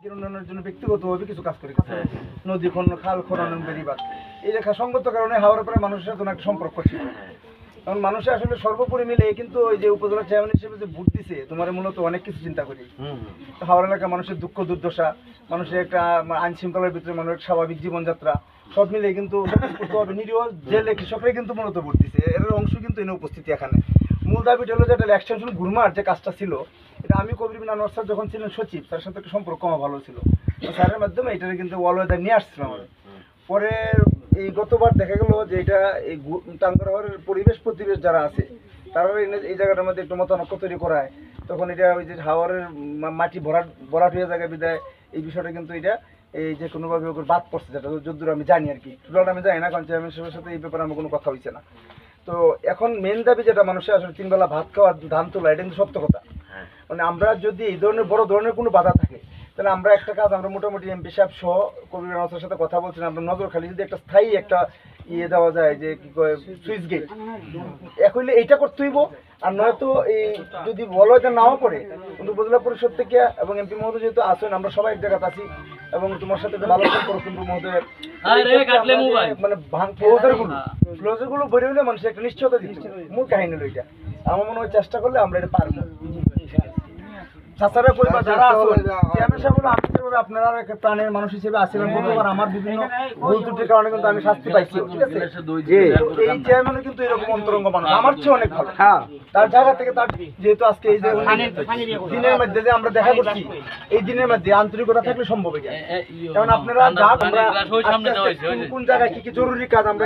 উন্নয়নের জন্য ব্যক্তিগতভাবে কিছু কাজ করে গেছে। নদী খনন, খাল খনন, বেড়িবাঁধ, এই লেখা সঙ্গত কারণে হাওড়ার পরে মানুষের সাথে একটা সম্পর্ক ছিল। কারণ মানুষের আসলে সর্বোপরি মিলে কিন্তু ওই যে উপজেলা চেয়ারম্যান হিসেবে যে ভোট দিছে, তোমার মূলত অনেক কিছু চিন্তা করি। হাওড়া এলাকার মানুষের দুঃখ দুর্দশা, মানুষের একটা আইন শৃঙ্খলার ভিতরে মানুষের স্বাভাবিক জীবনযাত্রা সব মিলে কিন্তু নিরীহ জেলে কৃষকরাই কিন্তু মূলত ভোট দিছে। এর অংশ কিন্তু এনে উপস্থিতি এখানে। মূল দাবিটা হলো যে একটা এক্সটেনশন ঘুরমার যে কাজটা ছিল, এটা আমি কবির বিন আনোয়ার স্যার যখন ছিলেন সচিব, তার সাথে একটা সম্পর্ক আমার ভালো ছিল। স্যারের মাধ্যমে এটা কিন্তু অলওয়েদা নিয়ে আসছিল আমাদের। পরে এই গতবার দেখা গেল যে এটা এই টাঙ্গরহাওয়ারের পরিবেশ যারা আছে তারা এই জায়গাটার মধ্যে একটু মতানক্য তৈরি করায়, তখন এটা ওই যে হাওয়ারের মাটি ভরাট হয়ে জায়গায় বিদায় এই বিষয়টা কিন্তু এটা এই যে কোনোভাবে ওকে বাদ পড়ছে, যেটা যদ্দূর আমি জানি আর কি, টোটালটা আমি জানি না, কারণ চেয়ারম্যান সাহেবের সাথে এই ব্যাপারে আমার কোনো কথা হয়েছে না। তো এখন মেন দাবি যেটা মানুষের আসলে 3 বেলা ভাত খাওয়া, ধান তোলা, এটা কিন্তু সত্য কথা। মানে আমরা যদি এই ধরনের বড় ধরনের কোনো বাধা থাকে, তাহলে আমরা একটা কাজ, আমরা মোটামুটি এমপি সাহেব সহ কবির বিন সাথে কথা বলছিলাম, আমরা নজরখালি যদি একটা স্থায়ী একটা দেওয়া যায় যে কি কয় সুইচ গেট, এক হইলে এইটা করতে হইব। আর নয়তো এই যদি বলো এটা নাও করে, কিন্তু উপজেলা পরিষদ থেকে এবং এমপি মহোদয় যেহেতু আসেন, আমরা সবাই এক জায়গাতে আছি এবং তোমার সাথে ভালো সম্পর্ক, কিন্তু মহোদয় মানে ক্লোজারগুলো বের হইলে মানুষের একটা নিশ্চয়তা দিচ্ছে। মূল কাহিনী হলো এটা। আমার মনে হয় চেষ্টা করলে আমরা এটা পারবো। চাচারা পরিবার যারা আছেন, চেয়ারম্যান সাহেব বলে, আমি যেভাবে আপনারা একটা প্রাণের মানুষ হিসেবে আসছিলেন, গতবার আমার বিভিন্ন ভুল ত্রুটির কারণে কিন্তু আমি শাস্তি পাইছি, ঠিক আছে? এই চেয়ারম্যানও কিন্তু এরকম অন্তরঙ্গ মানুষ, আমার চেয়ে অনেক ভালো। তার জায়গা থেকে তার যেহেতু আজকে এই যে দিনের মধ্যে যে আমরা দেখা করছি, এই দিনের মধ্যে আন্তরিকতা থাকলে সম্ভব। কারণ আপনারা যা কোন জায়গায় কি কি জরুরি কাজ আমরা